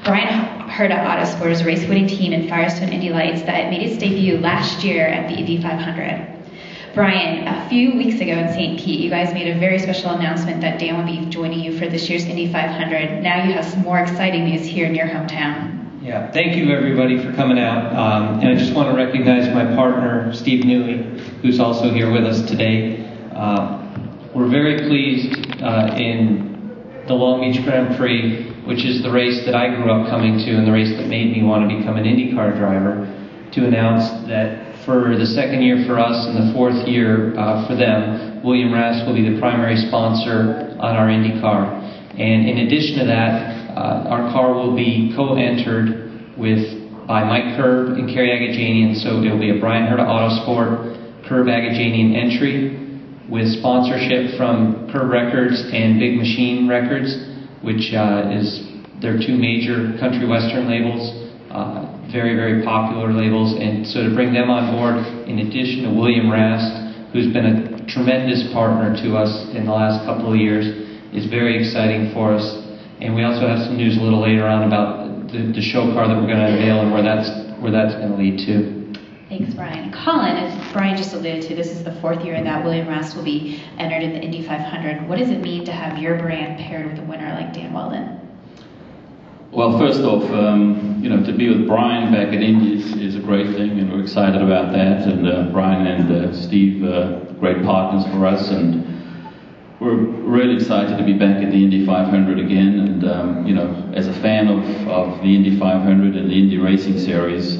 Bryan Herta Autosport is a race-winning team in Firestone Indy Lights that made its debut last year at the Indy 500. Brian, a few weeks ago in St. Pete, you guys made a very special announcement that Dan will be joining you for this year's Indy 500. Now you have some more exciting news here in your hometown. Yeah, thank you everybody for coming out. And I just want to recognize my partner, Steve Newey, who's also here with us today. We're very pleased in the Long Beach Grand Prix, which is the race that I grew up coming to and the race that made me want to become an IndyCar driver, to announce that for the second year for us and the fourth year for them, William Rast will be the primary sponsor on our IndyCar. And in addition to that, our car will be co-entered by Mike Curb and Kerry Agajanian, so it will be a Bryan Herta Autosport Curb Agajanian entry with sponsorship from Curb Records and Big Machine Records, which is their two major country western labels, very, very popular labels. And so to bring them on board, in addition to William Rast, who's been a tremendous partner to us in the last couple of years, is very exciting for us. And we also have some news a little later on about the show car that we're going to unveil and where that's going to lead to. Thanks, Brian. Colin, as Brian just alluded to, this is the fourth year that William Rast will be entered in the Indy 500. What does it mean to have your brand paired with a winner like Dan Weldon? Well, first off, to be with Brian back at Indy is a great thing, and we're excited about that. And Brian and Steve, great partners for us, and we're really excited to be back at the Indy 500 again. And as a fan of the Indy 500 and the Indy Racing Series,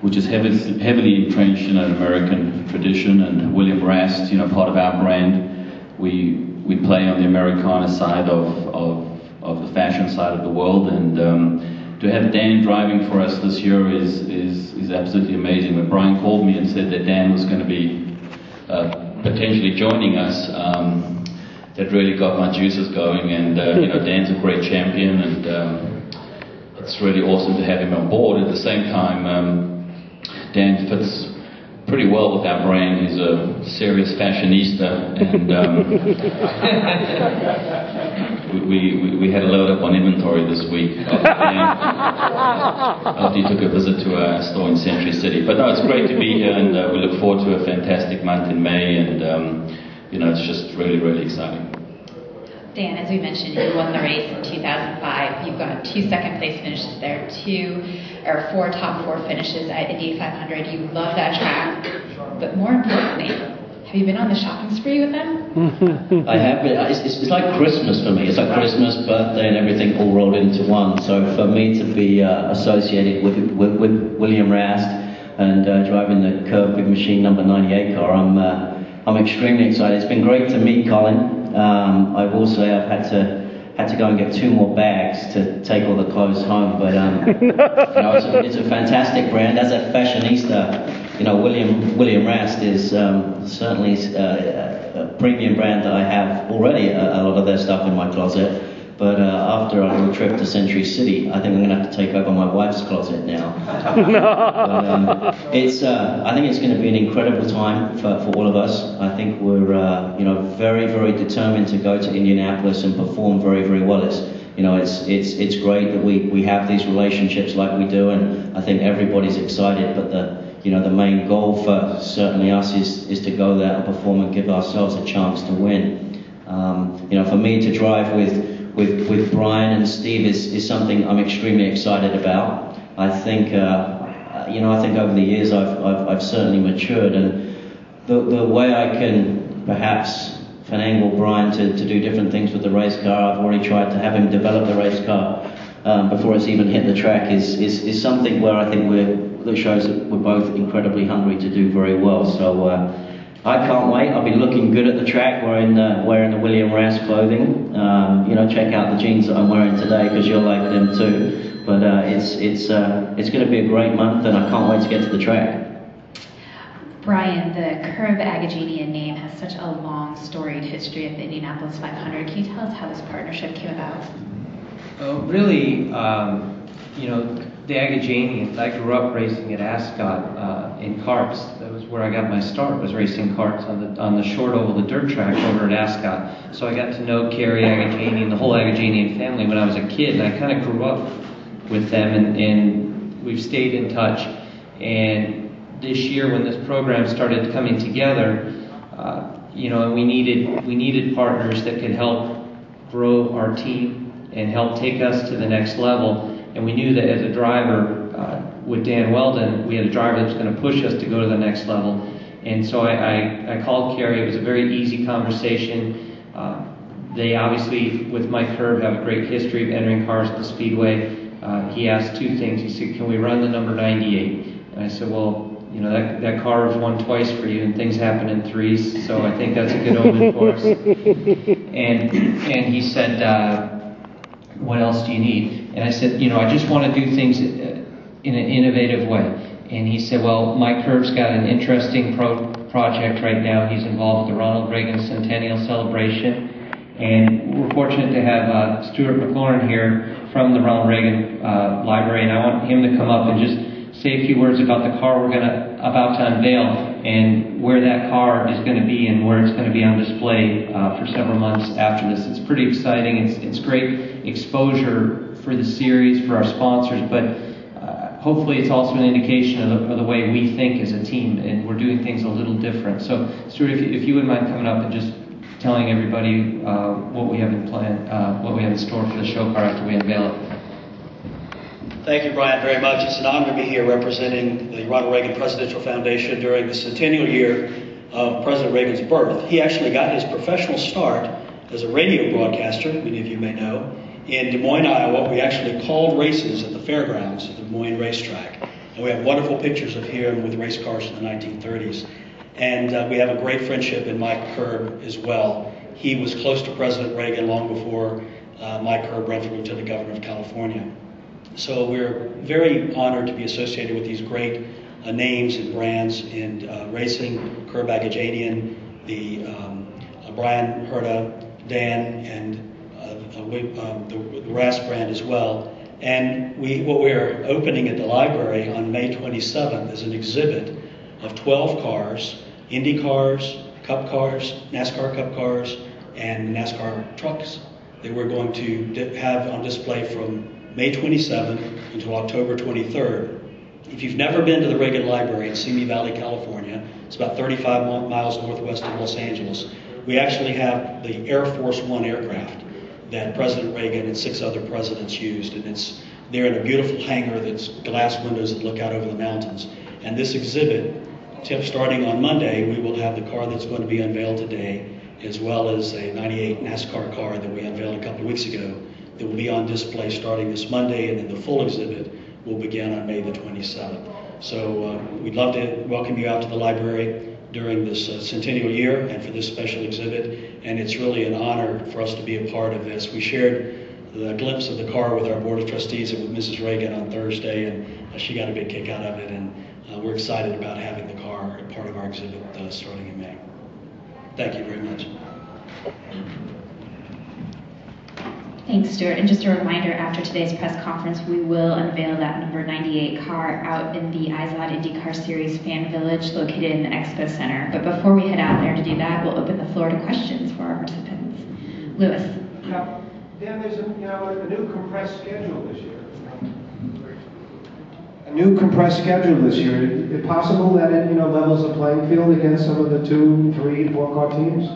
which is heavily entrenched in an American tradition, and William Rast, part of our brand, we play on the Americana side of the fashion side of the world, and to have Dan driving for us this year is absolutely amazing. When Brian called me and said that Dan was going to be potentially joining us, that really got my juices going. And Dan's a great champion, and it's really awesome to have him on board. At the same time, Dan fits pretty well with our brand. He's a serious fashionista, and we had to load up on inventory this week after he took a visit to our store in Century City. But no, it's great to be here, and we look forward to a fantastic month in May, and it's just really, really exciting. Dan, as we mentioned, you won the race in 2005. You've got 2 second-place finishes there, 4 top 4 finishes at Indy 500. You love that track, but more importantly, have you been on the shopping spree with them? I have been. It's like Christmas for me. It's like Christmas, birthday, and everything all rolled into one. So for me to be associated with William Rast and driving the Curb Big Machine number 98 car, I'm extremely excited. It's been great to meet Colin. I will say I've had to go and get 2 more bags to take all the clothes home, but it's a fantastic brand. As a fashionista, William Rast is certainly a premium brand that I have already a lot of their stuff in my closet. But after our little trip to Century City, I think I'm going to have to take over my wife's closet now. But, I think it's going to be an incredible time for all of us. I think we're very, very determined to go to Indianapolis and perform very, very well. It's great that we have these relationships like we do, and I think everybody's excited. But the main goal for certainly us is to go there and perform and give ourselves a chance to win. For me to drive with Brian and Steve is something I'm extremely excited about. I think over the years I've certainly matured, and the way I can perhaps finagle Brian to do different things with the race car, I've already tried to have him develop the race car before it's even hit the track, is something where I think that shows that we're both incredibly hungry to do very well. So I can't wait. I'll be looking good at the track wearing the William Rast clothing. Check out the jeans that I'm wearing today because you'll like them too. But it's going to be a great month, and I can't wait to get to the track. Brian, the Curb Agajanian name has such a long, storied history at the Indianapolis 500. Can you tell us how this partnership came about? Really, you know, the Agajanians, I grew up racing at Ascot in karts. That was where I got my start, was racing karts on the short oval, the dirt track over at Ascot. So I got to know Kerry Agajanian, the whole Agajanian family when I was a kid, and I kind of grew up with them, and we've stayed in touch. And this year when this program started coming together, you know, and we needed partners that could help grow our team and help take us to the next level. And we knew that as a driver, with Dan Weldon, we had a driver that was going to push us to go to the next level. And so I called Kerry. It was a very easy conversation. They obviously, with Mike Herb, have a great history of entering cars at the Speedway. He asked two things. He said, can we run the number 98? And I said, well, you know, that car was won twice for you, and things happen in threes, so I think that's a good omen for us. And he said, what else do you need? And I said, you know, I just want to do things in an innovative way. And he said, well, Mike Herb's got an interesting project right now. He's involved with the Ronald Reagan Centennial Celebration. And we're fortunate to have Stuart McLaurin here from the Ronald Reagan Library, and I want him to come up and just say a few words about the car we're about to unveil and where that car is going to be and where it's going to be on display for several months after this. It's pretty exciting. It's great exposure for the series, for our sponsors, but hopefully it's also an indication of the way we think as a team, and we're doing things a little different. So, Stuart, if you wouldn't mind coming up and just telling everybody what we have in plan, what we have in store for the show car after we unveil it. Thank you, Bryan, very much. It's an honor to be here representing the Ronald Reagan Presidential Foundation during the centennial year of President Reagan's birth. He actually got his professional start as a radio broadcaster, many of you may know, in Des Moines, Iowa. We actually called races at the fairgrounds at the Des Moines racetrack. And we have wonderful pictures of him with race cars in the 1930s. And we have a great friendship in Mike Herb as well. He was close to President Reagan long before Mike Herb ran for Lieutenant Governor of California. So we're very honored to be associated with these great names and brands in racing, Herb Agajanian, the Bryan Herta, Dan, and the RAS brand as well. And what we're opening at the library on May 27th is an exhibit of 12 cars, Indy cars, Cup cars, NASCAR Cup cars, and NASCAR trucks that we're going to have on display from May 27th until October 23rd. If you've never been to the Reagan Library in Simi Valley, California, it's about 35 miles northwest of Los Angeles. We actually have the Air Force One aircraft that President Reagan and 6 other presidents used, and it's there in a beautiful hangar that's glass windows that look out over the mountains. And this exhibit, starting on Monday, we will have the car that's going to be unveiled today, as well as a 98 NASCAR car that we unveiled a couple of weeks ago, that will be on display starting this Monday, and then the full exhibit will begin on May the 27th. So we'd love to welcome you out to the library during this centennial year and for this special exhibit, and it's really an honor for us to be a part of this. We shared the glimpse of the car with our Board of Trustees and with Mrs. Reagan on Thursday, and she got a big kick out of it, and we're excited about having the car part of our exhibit starting in May. Thank you very much. Thanks, Stuart. And just a reminder, after today's press conference, we will unveil that number 98 car out in the IZOD IndyCar Series Fan Village located in the Expo Center. But before we head out there to do that, we'll open the floor to questions for our participants. Lewis. Dan, there's a new compressed schedule this year. A new compressed schedule this year. Is it possible that it levels the playing field against some of the 2, 3, 4 car teams?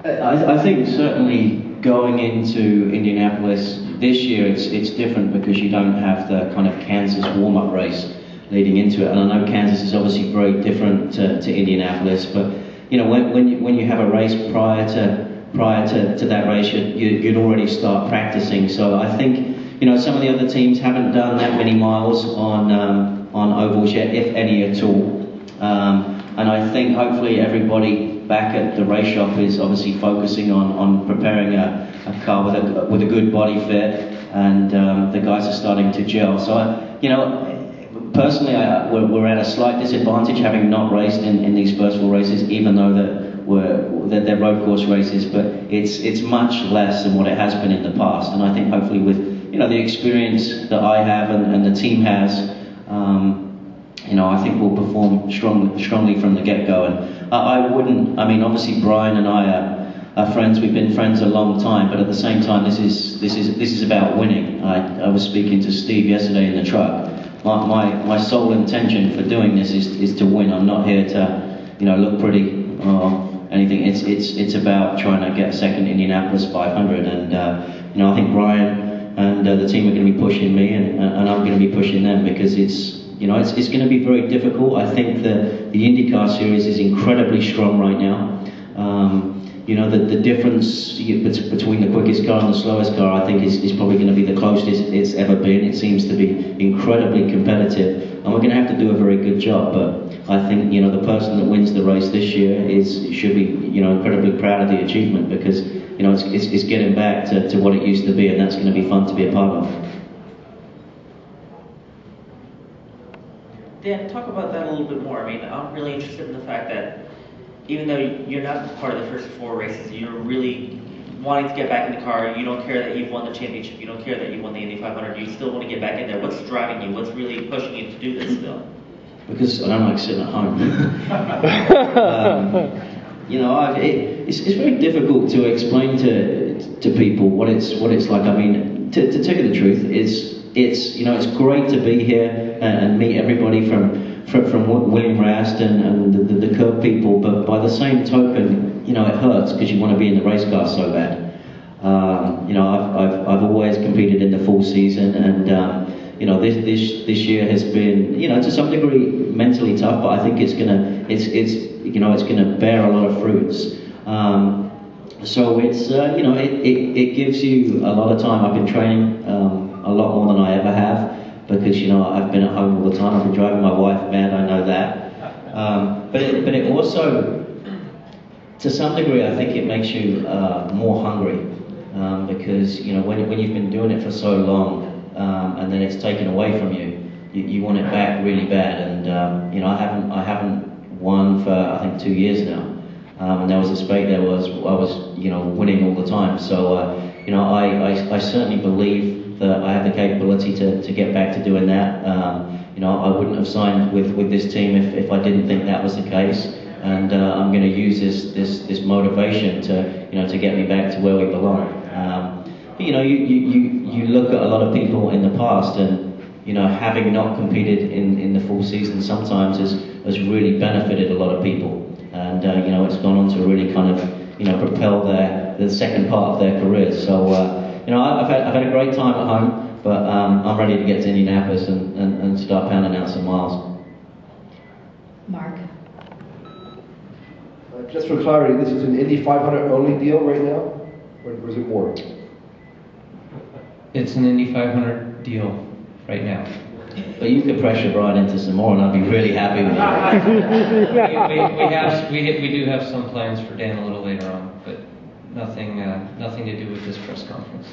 I think certainly going into Indianapolis this year, it's different because you don't have the kind of Kansas warm-up race leading into it. And I know Kansas is obviously very different to Indianapolis, but when you have a race prior to that race, you'd already start practicing. So I think some of the other teams haven't done that many miles on ovals yet, if any at all. And I think hopefully everybody back at the race shop is obviously focusing on preparing a car with a good body fit, and the guys are starting to gel. So personally, we're at a slight disadvantage having not raced in these first 4 races, even though that they're road course races. But it's much less than what it has been in the past, and I think hopefully with the experience that I have and the team has, I think we'll perform strongly from the get-go. And I mean, obviously Bryan and I are friends. We've been friends a long time, but at the same time, this is about winning. I was speaking to Steve yesterday in the truck. My sole intention for doing this is to win. I'm not here to, look pretty or anything. It's about trying to get a second Indianapolis 500, and I think Bryan and the team are going to be pushing me, and I'm going to be pushing them, because it's going to be very difficult. I think the IndyCar series is incredibly strong right now. The difference between the quickest car and the slowest car, I think, is probably going to be the closest it's ever been. It seems to be incredibly competitive, and we're going to have to do a very good job. But I think the person that wins the race this year should be incredibly proud of the achievement, because it's getting back to what it used to be, and that's going to be fun to be a part of. Dan, talk about that a little bit more. I mean, I'm really interested in the fact that even though you're not part of the first 4 races, you're really wanting to get back in the car. You don't care that you've won the championship. You don't care that you won the Indy 500. You still want to get back in there. What's driving you? What's really pushing you to do this still? Because I don't like sitting at home. It's very difficult to explain to people what it's like. I mean, to tell you the truth, it's great to be here and meet everybody from William Rast and the Curb people, but by the same token, it hurts because you want to be in the race car so bad. I've always competed in the full season, and this year has been to some degree mentally tough, but I think it's gonna bear a lot of fruits. So it gives you a lot of time. I've been training a lot more than I ever have, because I've been at home all the time. I've been driving my wife mad, I know that. But it also, to some degree, I think it makes you more hungry, because when you've been doing it for so long, and then it's taken away from you, you want it back really bad. And I haven't won for I think 2 years now, and there was a spate I was winning all the time. So I certainly believe that I have the capability to get back to doing that. I wouldn't have signed with this team if I didn't think that was the case, and I'm going to use this motivation to get me back to where we belong. You look at a lot of people in the past, and having not competed in the full season sometimes has really benefited a lot of people, and it's gone on to really kind of propel the second part of their careers. So I've had a great time at home, but I'm ready to get to Indianapolis and start pounding out some miles. Mark. Just for clarity, this is an Indy 500 only deal right now, or is it more? It's an Indy 500 deal right now. But you could pressure Bryan into some more, and I'd be really happy with we do have some plans for Dan a little later on, but nothing to do with this press conference.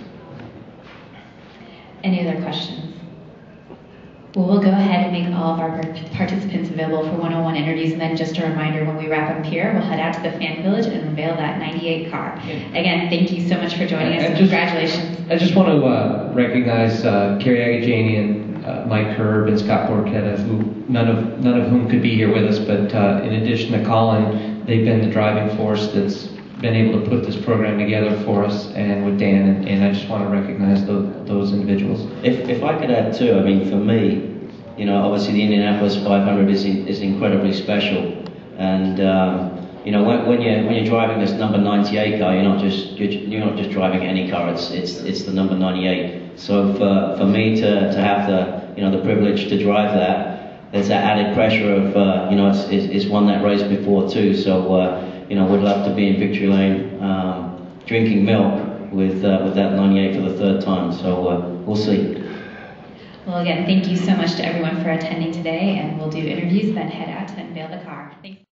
Any other questions? Well, we'll go ahead and make all of our participants available for one-on-one interviews, and then just a reminder, when we wrap up here, we'll head out to the fan village and unveil that 98 car. Again, thank you so much for joining us, and congratulations. I just want to recognize Kerry Agajanian, Mike Herb, and Scott Borchetta, who none of whom could be here with us, but in addition to Colin, they've been the driving force that's been able to put this program together for us, and with Dan, and I just want to recognize those individuals. If I could add too, I mean, for me, obviously the Indianapolis 500 is incredibly special, and when you're driving this number 98 car, you're not just driving any car. It's the number 98. So for me to have the privilege to drive that, there's that added pressure of it's won that race before too. So would love to be in victory lane, drinking milk with that 98 for the 3rd time. So we'll see. Well, again, thank you so much to everyone for attending today, and we'll do interviews, then head out to unveil the car. Thanks.